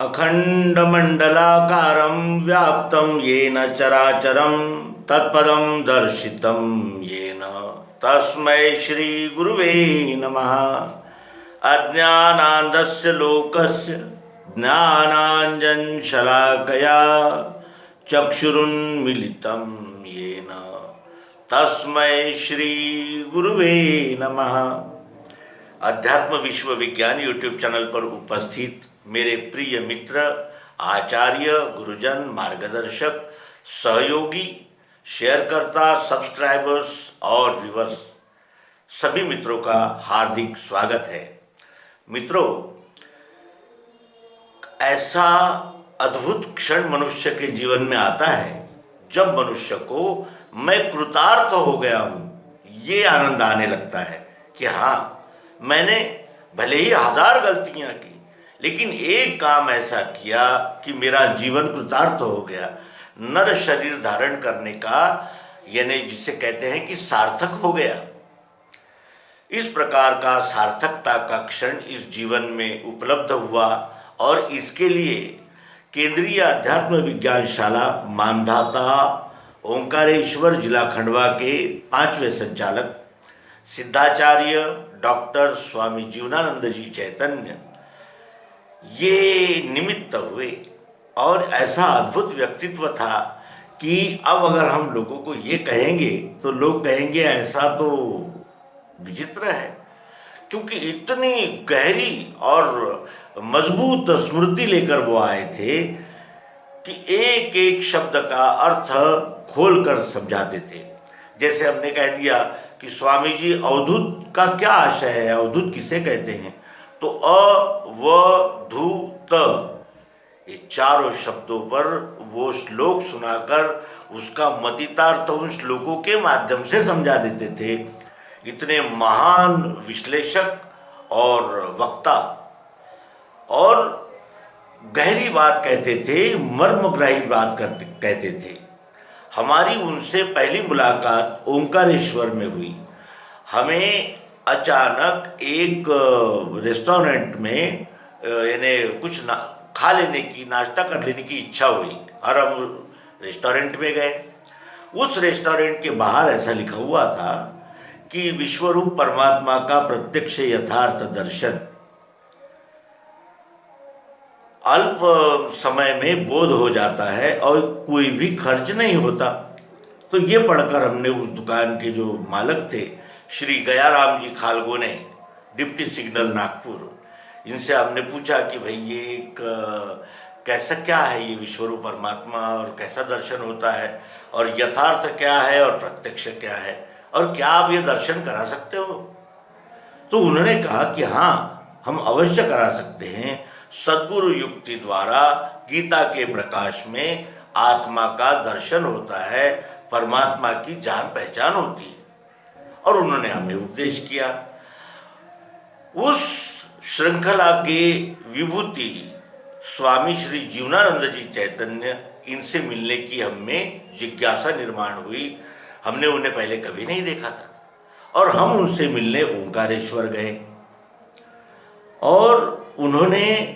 अखंडमंडलाकारं व्याप्तं येन चराचरं तत्पदं दर्शितं येन तस्मै श्री गुरुवे नमः। अज्ञानान्धस्य लोकस्य ज्ञानाञ्जनशलाकया चक्षुरुन्मीलितं येन तस्मै श्री गुरुवे नमः। अध्यात्म विश्व विज्ञान यूट्यूब चैनल पर उपस्थित मेरे प्रिय मित्र, आचार्य, गुरुजन, मार्गदर्शक, सहयोगी, शेयरकर्ता, सब्सक्राइबर्स और व्यूअर्स, सभी मित्रों का हार्दिक स्वागत है। मित्रों, ऐसा अद्भुत क्षण मनुष्य के जीवन में आता है जब मनुष्य को मैं कृतार्थ हो गया हूँ, ये आनंद आने लगता है कि हाँ, मैंने भले ही 1000 गलतियाँ की, लेकिन एक काम ऐसा किया कि मेरा जीवन कृतार्थ हो गया। नर शरीर धारण करने का, यानी जिसे कहते हैं कि सार्थक हो गया। इस प्रकार का सार्थकता का क्षण इस जीवन में उपलब्ध हुआ और इसके लिए केंद्रीय अध्यात्म विज्ञानशाला मानधाता ओंकारेश्वर जिला खंडवा के 5वें संचालक सिद्धाचार्य डॉक्टर स्वामी जीवनानंद जी चैतन्य ये निमित्त हुए और ऐसा अद्भुत व्यक्तित्व था कि अब अगर हम लोगों को ये कहेंगे तो लोग कहेंगे ऐसा तो विचित्र है, क्योंकि इतनी गहरी और मजबूत स्मृति लेकर वो आए थे कि एक एक शब्द का अर्थ खोल कर समझाते थे। जैसे हमने कह दिया कि स्वामी जी अवधूत का क्या आशय है, अवधूत किसे कहते हैं, तो अ व धू त ये चारों शब्दों पर वो श्लोक सुनाकर उसका मतितार्थ उन श्लोकों के माध्यम से समझा देते थे। इतने महान विश्लेषक और वक्ता और गहरी बात कहते थे, मर्मग्राही बात कहते थे। हमारी उनसे पहली मुलाकात ओंकारेश्वर में हुई। हमें अचानक एक रेस्टोरेंट में यानी कुछ खा लेने की, नाश्ता कर लेने की इच्छा हुई और हम रेस्टोरेंट में गए। उस रेस्टोरेंट के बाहर ऐसा लिखा हुआ था कि विश्वरूप परमात्मा का प्रत्यक्ष यथार्थ दर्शन अल्प समय में बोध हो जाता है और कोई भी खर्च नहीं होता। तो ये पढ़कर हमने उस दुकान के जो मालक थे श्री गयाराम जी खालगोने, डिप्टी सिग्नल नागपुर, इनसे हमने पूछा कि भाई ये एक कैसा क्या है ये विश्वरूप परमात्मा और कैसा दर्शन होता है और यथार्थ क्या है और प्रत्यक्ष क्या है और क्या आप ये दर्शन करा सकते हो। तो उन्होंने कहा कि हाँ, हम अवश्य करा सकते हैं। सद्गुरु युक्ति द्वारा गीता के प्रकाश में आत्मा का दर्शन होता है, परमात्मा की जान पहचान होती है। और उन्होंने हमें उपदेश किया। उस श्रृंखला के विभूति स्वामी श्री जीवनानंद जी चैतन्य, इनसे मिलने की हमें जिज्ञासा निर्माण हुई। हमने उन्हें पहले कभी नहीं देखा था और हम उनसे मिलने ओंकारेश्वर गए। और उन्होंने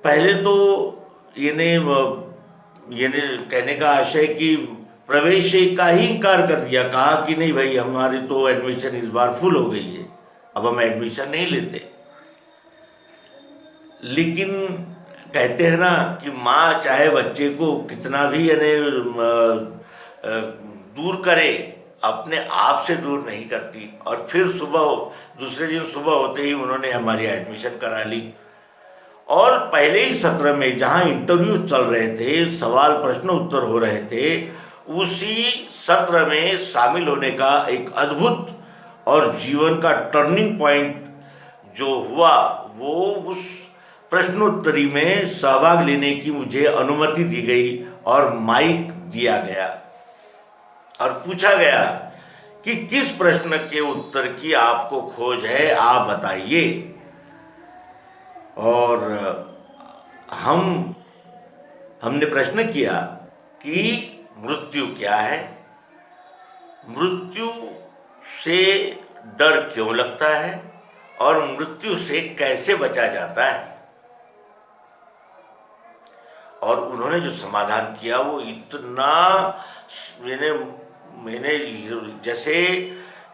पहले तो ये कहने का आशय कि प्रवेश का ही इनकार कर दिया। कहा कि नहीं भाई, हमारी तो एडमिशन इस बार फुल हो गई है, अब हम एडमिशन नहीं लेते। लेकिन कहते हैं ना कि माँ चाहे बच्चे को कितना भी दूर करे, अपने आप से दूर नहीं करती। और फिर दूसरे दिन सुबह होते ही उन्होंने हमारी एडमिशन करा ली। और पहले ही सत्र में जहाँ इंटरव्यू चल रहे थे, सवाल प्रश्न उत्तर हो रहे थे, उसी सत्र में शामिल होने का एक अद्भुत और जीवन का टर्निंग पॉइंट जो हुआ, वो उस प्रश्नोत्तरी में सहभाग लेने की मुझे अनुमति दी गई और माइक दिया गया और पूछा गया कि किस प्रश्न के उत्तर की आपको खोज है, आप बताइए। और हमने प्रश्न किया कि मृत्यु क्या है, मृत्यु से डर क्यों लगता है और मृत्यु से कैसे बचा जाता है। और उन्होंने जो समाधान किया वो इतना मैंने मैंने जैसे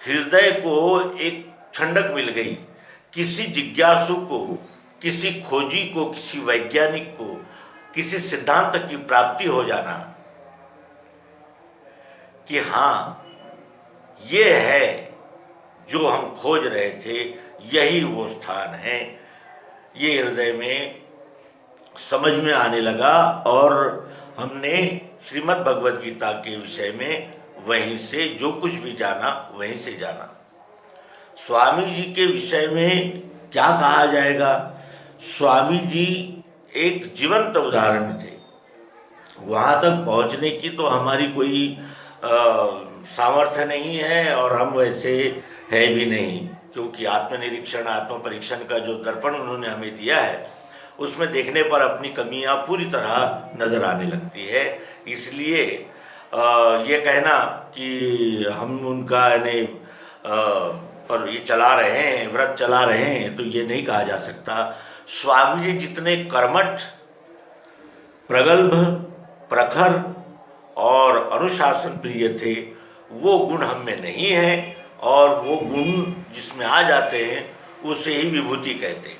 हृदय को एक ठंडक मिल गई। किसी जिज्ञासु को, किसी खोजी को, किसी वैज्ञानिक को किसी सिद्धांत की प्राप्ति हो जाना कि हाँ ये है जो हम खोज रहे थे, यही वो स्थान है, ये हृदय में समझ में आने लगा। और हमने श्रीमद् भगवद गीता के विषय में वहीं से जो कुछ भी जाना वहीं से जाना। स्वामी जी के विषय में क्या कहा जाएगा? स्वामी जी एक जीवंत उदाहरण थे। वहाँ तक पहुँचने की तो हमारी कोई सामर्थ्य नहीं है और हम वैसे है भी नहीं, क्योंकि आत्मनिरीक्षण, आत्म परीक्षण का जो दर्पण उन्होंने हमें दिया है उसमें देखने पर अपनी कमियां पूरी तरह नज़र आने लगती है। इसलिए ये कहना कि हम उनका यानी पर ये चला रहे हैं, व्रत चला रहे हैं, तो ये नहीं कहा जा सकता। स्वामी जी जितने कर्मठ, प्रगल्भ, प्रखर और अनुशासन प्रिय थे, वो गुण हम में नहीं है, और वो गुण जिसमें आ जाते हैं उसे ही विभूति कहते हैं।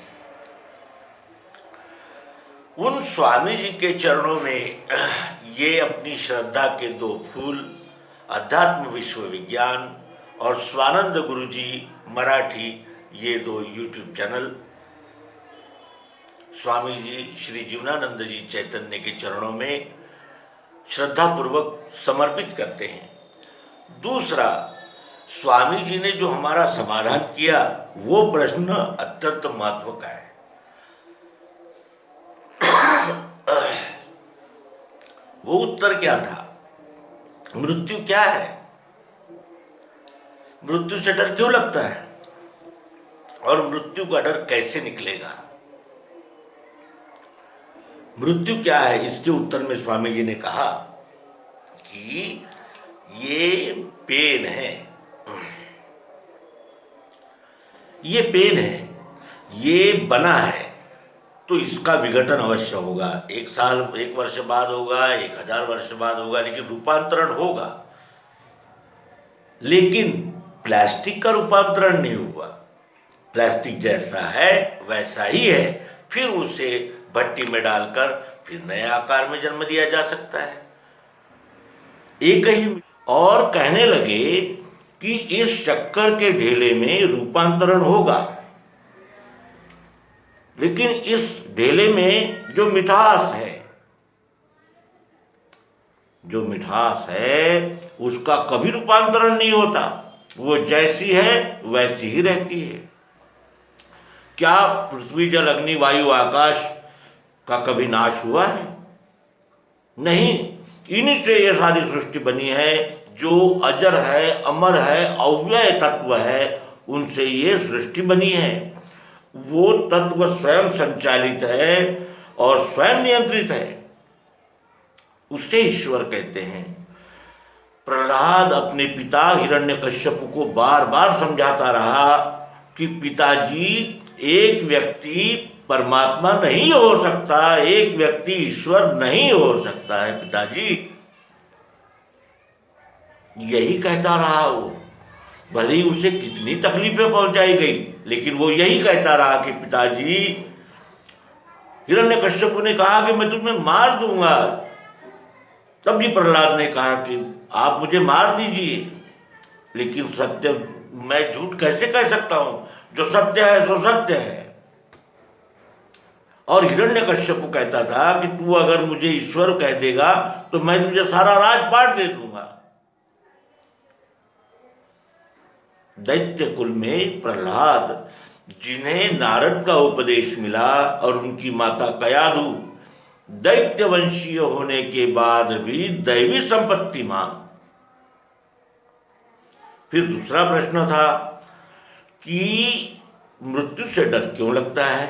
उन स्वामी जी के चरणों में ये अपनी श्रद्धा के दो फूल, अध्यात्म विश्वविज्ञान और स्वानंद गुरु जी मराठी, ये दो यूट्यूब चैनल स्वामी जी श्री जीवनानंद जी चैतन्य के चरणों में श्रद्धापूर्वक समर्पित करते हैं। दूसरा, स्वामी जी ने जो हमारा समाधान किया वो प्रश्न अत्यंत महत्व का है। वो उत्तर क्या था? मृत्यु क्या है? मृत्यु से डर क्यों लगता है और मृत्यु का डर कैसे निकलेगा? मृत्यु क्या है? इसके उत्तर में स्वामी जी ने कहा कि ये पेन है, ये पेन है, ये बना है, तो इसका विघटन अवश्य होगा। 1 साल, 1 वर्ष बाद होगा, 1000 वर्ष बाद होगा, लेकिन रूपांतरण होगा। लेकिन प्लास्टिक का रूपांतरण नहीं हुआ। प्लास्टिक जैसा है वैसा ही है, फिर उसे भट्टी में डालकर फिर नए आकार में जन्म दिया जा सकता है। एक ही और कहने लगे कि इस शक्कर के ढेले में रूपांतरण होगा, लेकिन इस ढेले में जो मिठास है, जो मिठास है उसका कभी रूपांतरण नहीं होता, वो जैसी है वैसी ही रहती है। क्या पृथ्वी, जल, अग्नि, वायु, आकाश का कभी नाश हुआ है? नहीं। इन्हीं से ये सारी सृष्टि बनी है। जो अजर है, अमर है, अव्यय तत्व है, उनसे ये सृष्टि बनी है। वो तत्व स्वयं संचालित है और स्वयं नियंत्रित है, उसे ईश्वर कहते हैं। प्रहलाद अपने पिता हिरण्यकश्यप को बार बार समझाता रहा कि पिताजी, एक व्यक्ति परमात्मा नहीं हो सकता, एक व्यक्ति ईश्वर नहीं हो सकता है पिताजी। यही कहता रहा वो, भले ही उसे कितनी तकलीफें पहुंचाई गई, लेकिन वो यही कहता रहा कि पिताजी। हिरण्यकश्यप ने कहा कि मैं तुम्हें मार दूंगा। तब भी प्रहलाद ने कहा कि आप मुझे मार दीजिए, लेकिन सत्य, मैं झूठ कैसे कह सकता हूं? जो सत्य है सो सत्य है। और हिरण्यकश्यप कहता था कि तू अगर मुझे ईश्वर कह देगा तो मैं तुझे सारा राजपाट दे दूंगा। दैत्य कुल में प्रहलाद, जिन्हें नारद का उपदेश मिला और उनकी माता कयाधु दैत्य वंशीय होने के बाद भी दैवी संपत्ति मांग। फिर दूसरा प्रश्न था कि मृत्यु से डर क्यों लगता है?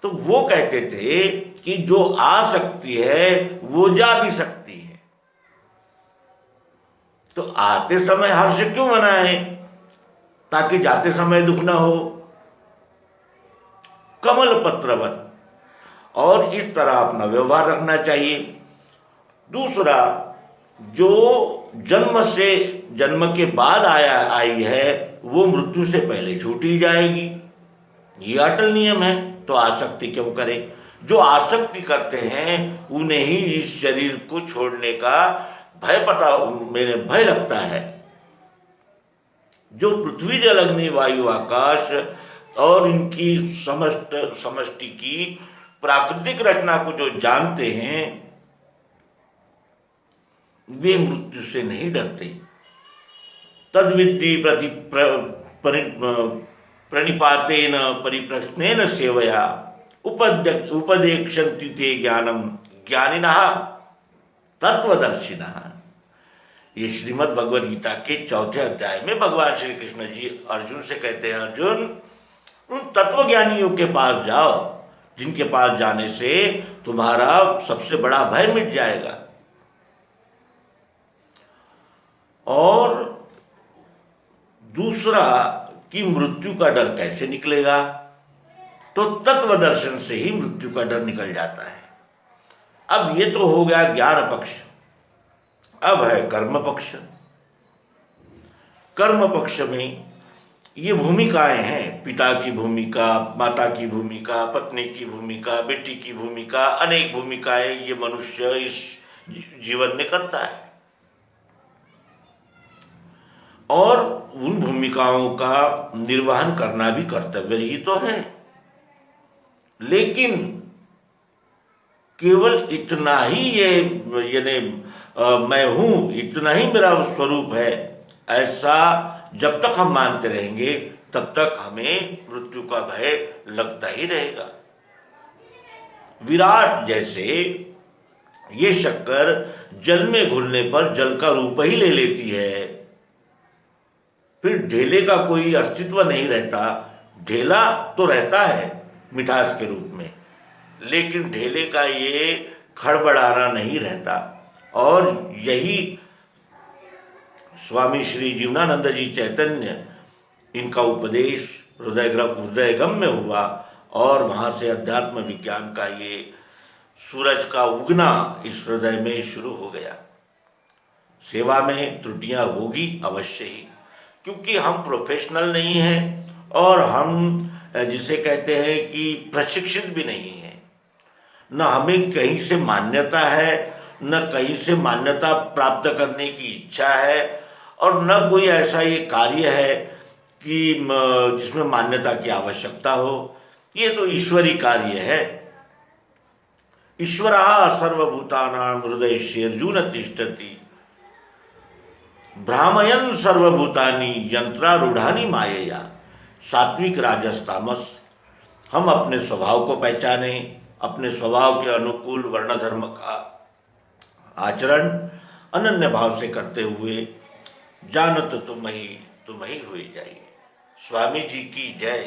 तो वो कहते थे कि जो आ सकती है वो जा भी सकती है, तो आते समय हर्ष क्यों मनाएं ताकि जाते समय दुख न हो। कमल पत्रवत, और इस तरह अपना व्यवहार रखना चाहिए। दूसरा, जो जन्म के बाद आई है वो मृत्यु से पहले छूटी जाएगी, ये अटल नियम है। तो आसक्ति क्यों करें? जो आसक्ति करते हैं उन्हें ही इस शरीर को छोड़ने का भय लगता है। जो पृथ्वी जल अग्नि वायु आकाश और इनकी समष्टि की प्राकृतिक रचना को जो जानते हैं वे मृत्यु से नहीं डरते। तद्विद्धि प्रणिपातेन परिप्रश्नेन सेवया उपदेक्षन्ति ते ज्ञानम ज्ञानिनः तत्वदर्शिनः। ये श्रीमद् भगवद गीता के 4थे अध्याय में भगवान श्री कृष्ण जी अर्जुन से कहते हैं, अर्जुन उन तत्वज्ञानियों के पास जाओ जिनके पास जाने से तुम्हारा सबसे बड़ा भय मिट जाएगा। और दूसरा कि मृत्यु का डर कैसे निकलेगा? तो तत्व दर्शन से ही मृत्यु का डर निकल जाता है। अब ये तो हो गया ज्ञान पक्ष, अब है कर्म पक्ष। कर्म पक्ष में ये भूमिकाएं हैं, पिता की भूमिका, माता की भूमिका, पत्नी की भूमिका, बेटी की भूमिका, अनेक भूमिकाएं ये मनुष्य इस जीवन में करता है। और उन भूमिकाओं का निर्वहन करना भी कर्तव्य ही तो है। लेकिन केवल इतना ही यानी मैं हूं, इतना ही मेरा स्वरूप है, ऐसा जब तक हम मानते रहेंगे तब तक हमें मृत्यु का भय लगता ही रहेगा। विराट जैसे ये शक्कर जल में घुलने पर जल का रूप ही ले लेती है, फिर ढेले का कोई अस्तित्व नहीं रहता। ढेला तो रहता है मिठास के रूप में, लेकिन ढेले का ये खड़बड़ाना नहीं रहता। और यही स्वामी श्री जीवनानंद जी चैतन्य, इनका उपदेश हृदयगम में हुआ और वहाँ से अध्यात्म विज्ञान का ये सूरज का उगना इस हृदय में शुरू हो गया। सेवा में त्रुटियां होगी अवश्य ही, क्योंकि हम प्रोफेशनल नहीं हैं और हम जिसे कहते हैं कि प्रशिक्षित भी नहीं है। न हमें कहीं से मान्यता है, न कहीं से मान्यता प्राप्त करने की इच्छा है, और न कोई ऐसा ये कार्य है कि जिसमें मान्यता की आवश्यकता हो। ये तो ईश्वरी कार्य है। ईश्वरः सर्वभूतानां हृदयेषु तिष्ठति भ्रामयन् सर्वभूतानि यंत्रारूढ़ानि मायया। सात्विक राजस तामस, हम अपने स्वभाव को पहचाने, अपने स्वभाव के अनुकूल वर्ण धर्म का आचरण अनन्य भाव से करते हुए जानत तुम ही हुई जाइए। स्वामी जी की जय।